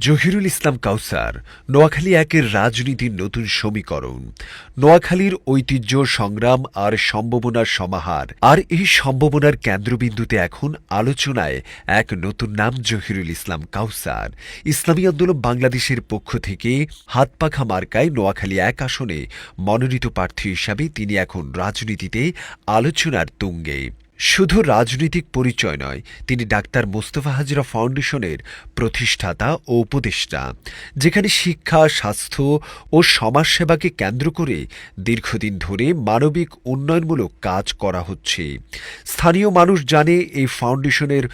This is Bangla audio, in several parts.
জহিরুল ইসলাম কাউসার নোয়াখালী একের রাজনীতির নতুন সমীকরণ। নোয়াখালীর ঐতিহ্য, সংগ্রাম আর সম্ভাবনার সমাহার। আর এই সম্ভাবনার কেন্দ্রবিন্দুতে এখন আলোচনায় এক নতুন নাম, জহিরুল ইসলাম কাউসার। ইসলামী আন্দোলন বাংলাদেশের পক্ষ থেকে হাতপাখা মার্কায় নোয়াখালী এক আসনে মনোনীত প্রার্থী হিসাবে তিনি এখন রাজনীতিতে আলোচনার তুঙ্গে। শুধু রাজনৈতিক পরিচয় নয়, তিনি ডাক্তার মোস্তফা হাজরা ফাউন্ডেশনের প্রতিষ্ঠাতা ও উপদেষ্টা, যেখানে শিক্ষা, স্বাস্থ্য ও সমাজসেবাকে কেন্দ্র করে দীর্ঘদিন ধরে মানবিক উন্নয়নমূলক কাজ করা হচ্ছে। স্থানীয় মানুষ জানে এই ফাউন্ডেশনের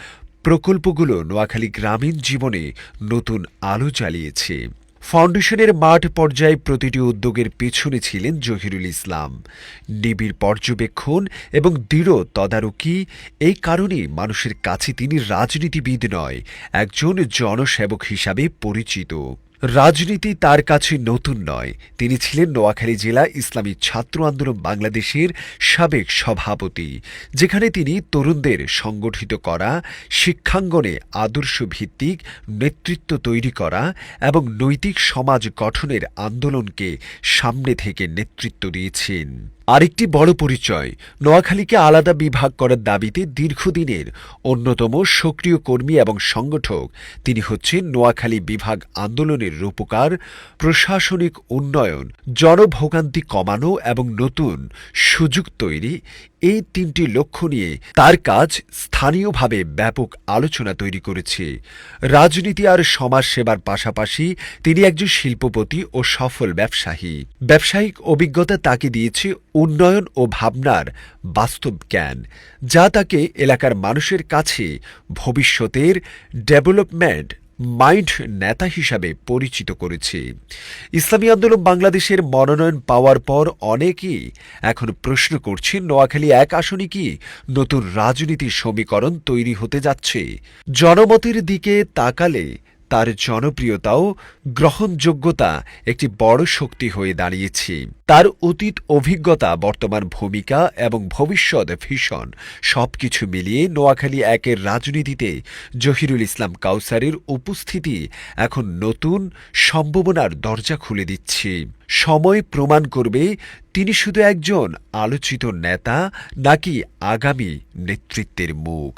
প্রকল্পগুলো নোয়াখালী গ্রামীণ জীবনে নতুন আলো জ্বালিয়েছে। ফাউন্ডেশনের মাঠ পর্যায়ে প্রতিটি উদ্যোগের পেছনে ছিলেন জহিরুল ইসলাম। নিবিড় পর্যবেক্ষণ এবং দৃঢ় তদারকি, এই কারণে মানুষের কাছে তিনি রাজনীতিবিদ নয়, একজন জনসেবক হিসাবে পরিচিত। রাজনীতি তার কাছে নতুন নয়। তিনি ছিলেন নোয়াখালী জেলা ইসলামী ছাত্র আন্দোলন বাংলাদেশের সাবেক সভাপতি, যেখানে তিনি তরুণদের সংগঠিত করা, শিক্ষাঙ্গনে আদর্শভিত্তিক নেতৃত্ব তৈরি করা এবং নৈতিক সমাজ গঠনের আন্দোলনকে সামনে থেকে নেতৃত্ব দিয়েছেন। আরেকটি বড় পরিচয়, নোয়াখালীকে আলাদা বিভাগ করার দাবিতে দীর্ঘদিনের অন্যতম সক্রিয় কর্মী এবং সংগঠক তিনি হচ্ছেন। নোয়াখালী বিভাগ আন্দোলনের রূপকার, প্রশাসনিক উন্নয়ন, জনভোগান্তি কমানো এবং নতুন সুযোগ তৈরি, এই তিনটি লক্ষ্য নিয়ে তার কাজ স্থানীয়ভাবে ব্যাপক আলোচনা তৈরি করেছে। রাজনীতি আর সমাজ সেবার পাশাপাশি তিনি একজন শিল্পপতি ও সফল ব্যবসায়ী। ব্যবসায়িক অভিজ্ঞতা তাকে দিয়েছে উন্নয়ন ও ভাবনার বাস্তব জ্ঞান, যা তাকে এলাকার মানুষের কাছে ভবিষ্যতের ডেভেলপমেন্ট মাইন্ড নেতা হিসাবে পরিচিত করেছে। ইসলামী আন্দোলন বাংলাদেশের মনোনয়ন পাওয়ার পর অনেকেই এখন প্রশ্ন করছেন, নোয়াখালী এক আসনে কি নতুন রাজনীতির সমীকরণ তৈরি হতে যাচ্ছে? জনমতের দিকে তাকালে তার জনপ্রিয়তাও গ্রহণযোগ্যতা একটি বড় শক্তি হয়ে দাঁড়িয়েছে। তার অতীত অভিজ্ঞতা, বর্তমান ভূমিকা এবং ভবিষ্যৎ ভিশন সবকিছু মিলিয়ে নোয়াখালী একের রাজনীতিতে জহিরুল ইসলাম কাউসারের উপস্থিতি এখন নতুন সম্ভাবনার দরজা খুলে দিচ্ছে। সময় প্রমাণ করবে তিনি শুধু একজন আলোচিত নেতা নাকি আগামী নেতৃত্বের মুখ।